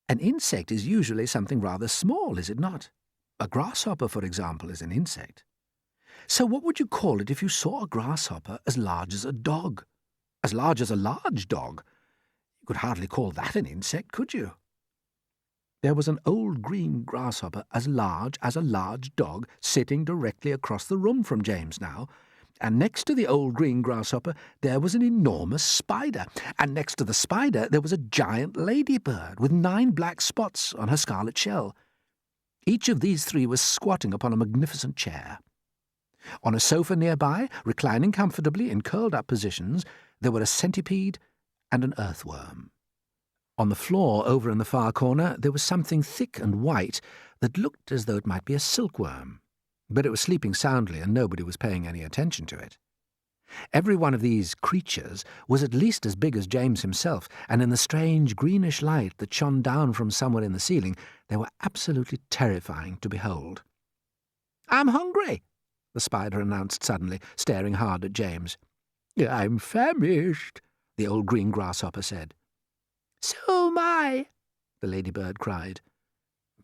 An insect is usually something rather small, is it not? A grasshopper, for example, is an insect. So what would you call it if you saw a grasshopper as large as a dog? As large as a large dog? You could hardly call that an insect, could you? There was an old green grasshopper as large as a large dog sitting directly across the room from James now, and next to the old green grasshopper there was an enormous spider, and next to the spider there was a giant ladybird with 9 black spots on her scarlet shell. Each of these 3 was squatting upon a magnificent chair. On a sofa nearby, reclining comfortably in curled-up positions, there were a centipede and an earthworm. On the floor over in the far corner there was something thick and white that looked as though it might be a silkworm, but it was sleeping soundly and nobody was paying any attention to it. Every one of these creatures was at least as big as James himself, and in the strange greenish light that shone down from somewhere in the ceiling, they were absolutely terrifying to behold. "I'm hungry," the spider announced suddenly, staring hard at James. "I'm famished," the old green grasshopper said. "So am I," the ladybird cried.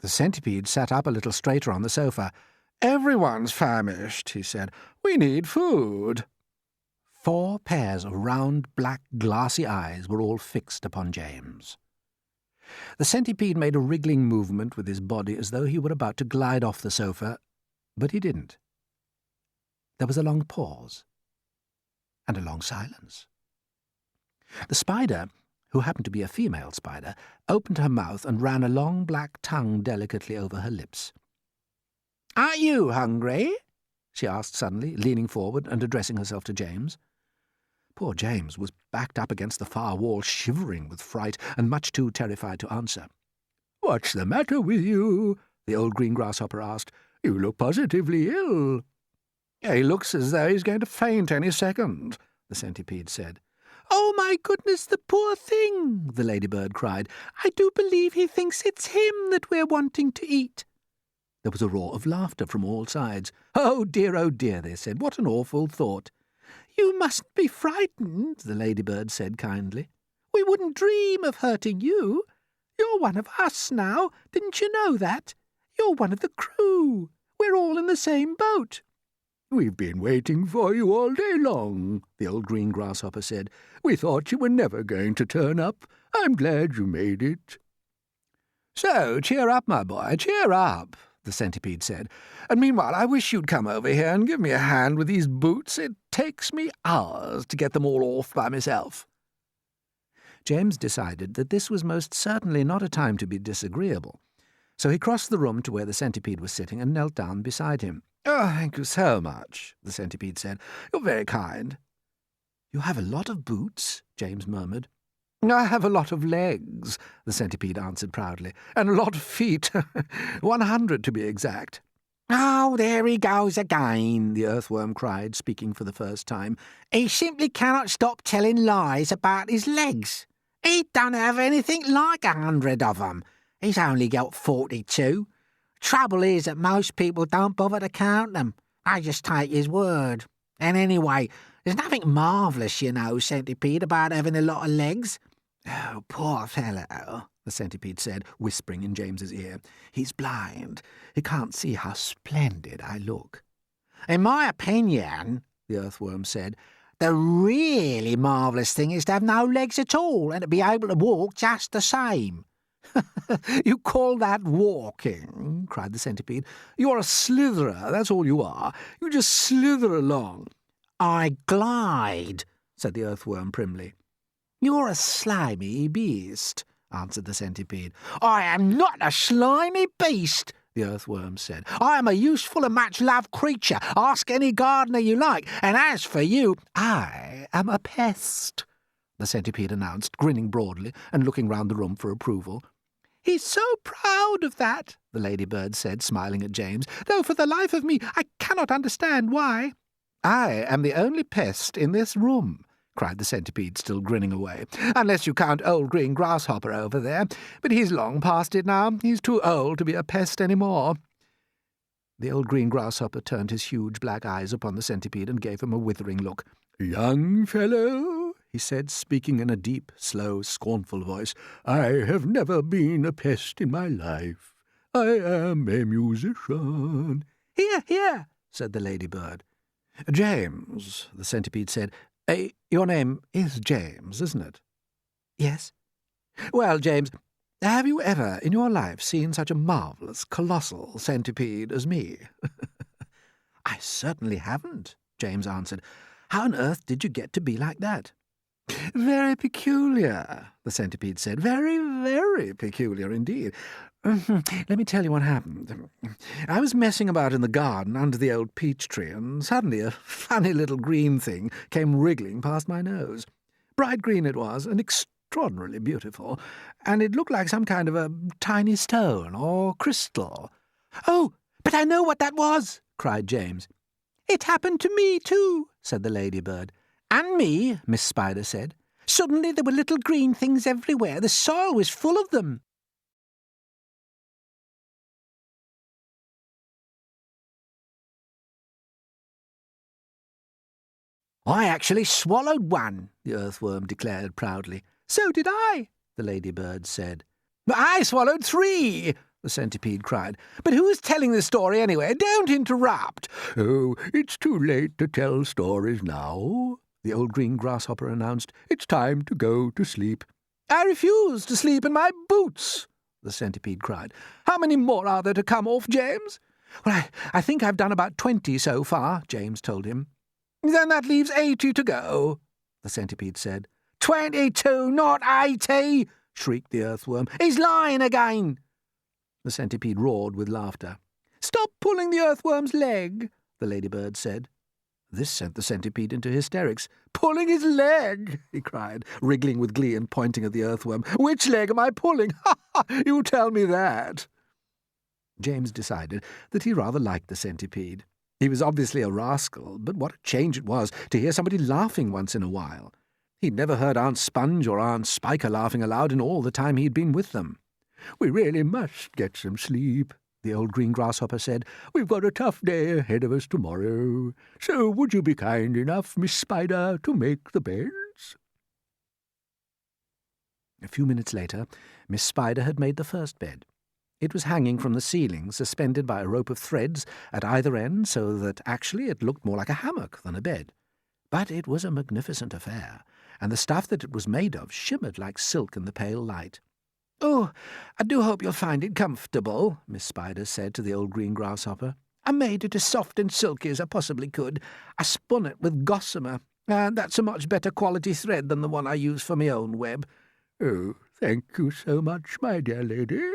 The centipede sat up a little straighter on the sofa. "Everyone's famished," he said. "We need food." 4 pairs of round, black, glassy eyes were all fixed upon James. The centipede made a wriggling movement with his body as though he were about to glide off the sofa, but he didn't. There was a long pause, and a long silence. The spider, who happened to be a female spider, opened her mouth and ran a long black tongue delicately over her lips. "Are you hungry?" she asked suddenly, leaning forward and addressing herself to James. Poor James was backed up against the far wall, shivering with fright and much too terrified to answer. "What's the matter with you?" the old green grasshopper asked. "You look positively ill." "He looks as though he's going to faint any second," the centipede said. "Oh, my goodness, the poor thing!" the ladybird cried. "I do believe he thinks it's him that we're wanting to eat." There was a roar of laughter from all sides. Oh, dear, they said. "What an awful thought." "You mustn't be frightened," the ladybird said kindly. "We wouldn't dream of hurting you. You're one of us now. Didn't you know that? You're one of the crew. We're all in the same boat." "We've been waiting for you all day long," the old green grasshopper said. "We thought you were never going to turn up. I'm glad you made it." "So, cheer up, my boy, cheer up," the centipede said. "And meanwhile I wish you'd come over here and give me a hand with these boots. It takes me hours to get them all off by myself." James decided that this was most certainly not a time to be disagreeable, so he crossed the room to where the centipede was sitting and knelt down beside him. "Oh, thank you so much," the centipede said. "You're very kind." "You have a lot of boots," James murmured. "I have a lot of legs," the centipede answered proudly, "and a lot of feet, 100 to be exact." "Oh, there he goes again," the earthworm cried, speaking for the first time. "He simply cannot stop telling lies about his legs. He don't have anything like 100 of them. He's only got 42. Trouble is that most people don't bother to count them. They just take his word. And anyway, there's nothing marvellous, you know, centipede, about having a lot of legs." "Oh, poor fellow," the centipede said, whispering in James's ear. "He's blind. He can't see how splendid I look." "In my opinion," the earthworm said, "the really marvellous thing is to have no legs at all and to be able to walk just the same." "You call that walking?" cried the centipede. "You're a slitherer, that's all you are. You just slither along." "I glide," said the earthworm primly. "You're a slimy beast," answered the centipede. "I am not a slimy beast," the earthworm said. "I am a useful and much-loved creature. Ask any gardener you like. And as for you, I am a pest," the centipede announced, grinning broadly and looking round the room for approval. "He's so proud of that," the ladybird said, smiling at James, "though for the life of me I cannot understand why." "I am the only pest in this room," cried the centipede, still grinning away, "unless you count old green grasshopper over there. But he's long past it now. He's too old to be a pest any more." The old green grasshopper turned his huge black eyes upon the centipede and gave him a withering look. "Young fellow," he said, speaking in a deep, slow, scornful voice. "I have never been a pest in my life. I am a musician." "Hear, hear," said the ladybird. "James," the centipede said. "Your name is James, isn't it?" "Yes." "Well, James, have you ever in your life seen such a marvellous, colossal centipede as me?" "I certainly haven't," James answered. "How on earth did you get to be like that?" "Very peculiar," the centipede said. "Very, very peculiar indeed. Let me tell you what happened. I was messing about in the garden under the old peach tree, and suddenly a funny little green thing came wriggling past my nose. Bright green it was, and extraordinarily beautiful, and it looked like some kind of a tiny stone or crystal." "Oh, but I know what that was!" cried James. "It happened to me too," said the ladybird. "And me," Miss Spider said. "Suddenly there were little green things everywhere. The soil was full of them." "I actually swallowed one," the earthworm declared proudly. "So did I," the ladybird said. "I swallowed 3," the centipede cried. "But who's telling the story anyway? Don't interrupt." "Oh, it's too late to tell stories now," the old green grasshopper announced. "It's time to go to sleep." "I refuse to sleep in my boots," the centipede cried. "How many more are there to come off, James?" "Well, I think I've done about 20 so far," James told him. "Then that leaves 80 to go," the centipede said. 22, not 80, shrieked the earthworm. "He's lying again." The centipede roared with laughter. "Stop pulling the earthworm's leg," the ladybird said. This sent the centipede into hysterics. "Pulling his leg!" he cried, wriggling with glee and pointing at the earthworm. "Which leg am I pulling? Ha ha! You tell me that." James decided that he rather liked the centipede. He was obviously a rascal, but what a change it was to hear somebody laughing once in a while. He'd never heard Aunt Sponge or Aunt Spiker laughing aloud in all the time he'd been with them. "We really must get some sleep," the old green grasshopper said. "We've got a tough day ahead of us tomorrow. So would you be kind enough, Miss Spider, to make the beds?" A few minutes later, Miss Spider had made the first bed. It was hanging from the ceiling, suspended by a rope of threads at either end, so that actually it looked more like a hammock than a bed. But it was a magnificent affair, and the stuff that it was made of shimmered like silk in the pale light. "Oh, I do hope you'll find it comfortable," Miss Spider said to the old green grasshopper. "I made it as soft and silky as I possibly could. I spun it with gossamer, and that's a much better quality thread than the one I use for my own web." "Oh, thank you so much, my dear lady,"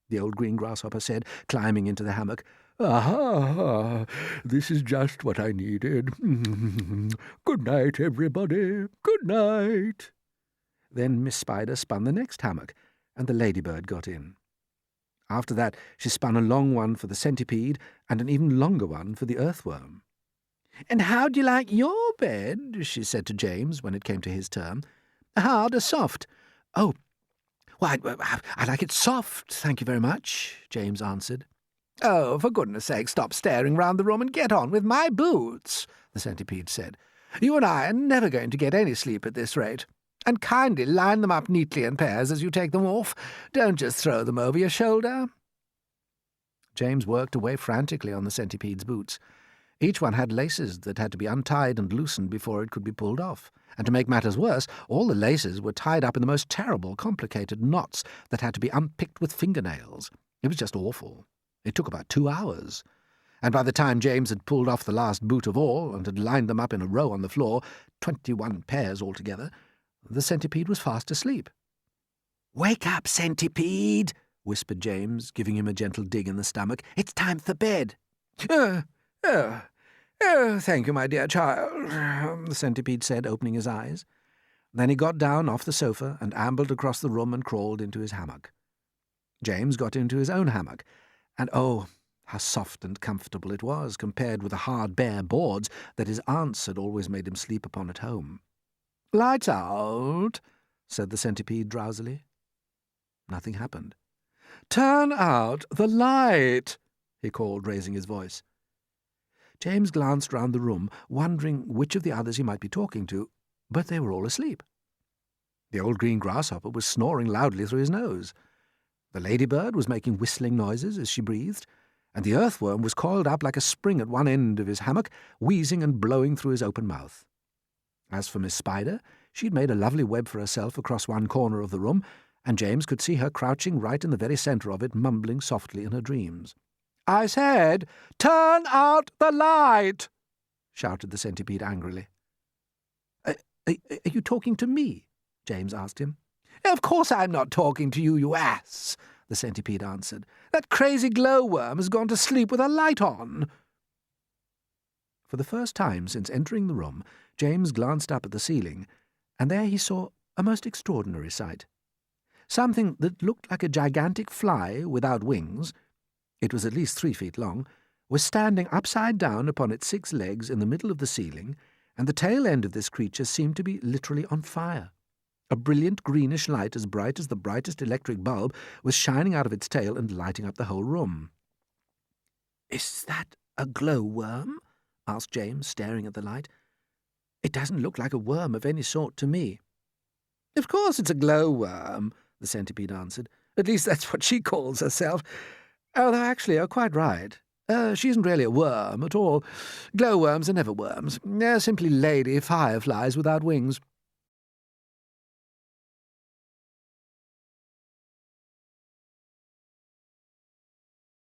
the old green grasshopper said, climbing into the hammock. "Aha! This is just what I needed. Good night, everybody. Good night." Then Miss Spider spun the next hammock, and the ladybird got in. After that she spun a long one for the centipede and an even longer one for the earthworm. "And how do you like your bed?" she said to James when it came to his turn. "Hard or soft?" "Oh, why, I like it soft, thank you very much," James answered. "Oh, for goodness sake, stop staring round the room and get on with my boots," the centipede said. "You and I are never going to get any sleep at this rate. And kindly line them up neatly in pairs as you take them off. Don't just throw them over your shoulder." James worked away frantically on the centipede's boots. Each one had laces that had to be untied and loosened before it could be pulled off. And to make matters worse, all the laces were tied up in the most terrible, complicated knots that had to be unpicked with fingernails. It was just awful. It took about 2 hours. And by the time James had pulled off the last boot of all and had lined them up in a row on the floor, 21 pairs altogether, the centipede was fast asleep. "Wake up, centipede," whispered James, giving him a gentle dig in the stomach. "It's time for bed." Oh, thank you, my dear child," the centipede said, opening his eyes. Then he got down off the sofa and ambled across the room and crawled into his hammock. James got into his own hammock, and oh, how soft and comfortable it was compared with the hard, bare boards that his aunts had always made him sleep upon at home. "Lights out," said the centipede drowsily. Nothing happened. "Turn out the light," he called, raising his voice. James glanced round the room, wondering which of the others he might be talking to, but they were all asleep. The old green grasshopper was snoring loudly through his nose. The ladybird was making whistling noises as she breathed, and the earthworm was coiled up like a spring at one end of his hammock, wheezing and blowing through his open mouth. As for Miss Spider, she'd made a lovely web for herself across one corner of the room, and James could see her crouching right in the very centre of it, mumbling softly in her dreams. "I said, turn out the light!" shouted the centipede angrily. Are you talking to me?" James asked him. "Of course I'm not talking to you, you ass," the centipede answered. "That crazy glowworm has gone to sleep with a light on." For the first time since entering the room, James glanced up at the ceiling, and there he saw a most extraordinary sight. Something that looked like a gigantic fly without wings — it was at least 3 feet long — was standing upside down upon its 6 legs in the middle of the ceiling, and the tail end of this creature seemed to be literally on fire. A brilliant greenish light, as bright as the brightest electric bulb, was shining out of its tail and lighting up the whole room. "Is that a glowworm?" asked James, staring at the light. "It doesn't look like a worm of any sort to me." "Of course it's a glowworm," the centipede answered. "At least that's what she calls herself. Although actually you're quite right. She isn't really a worm at all. Glowworms are never worms. They're simply lady fireflies without wings.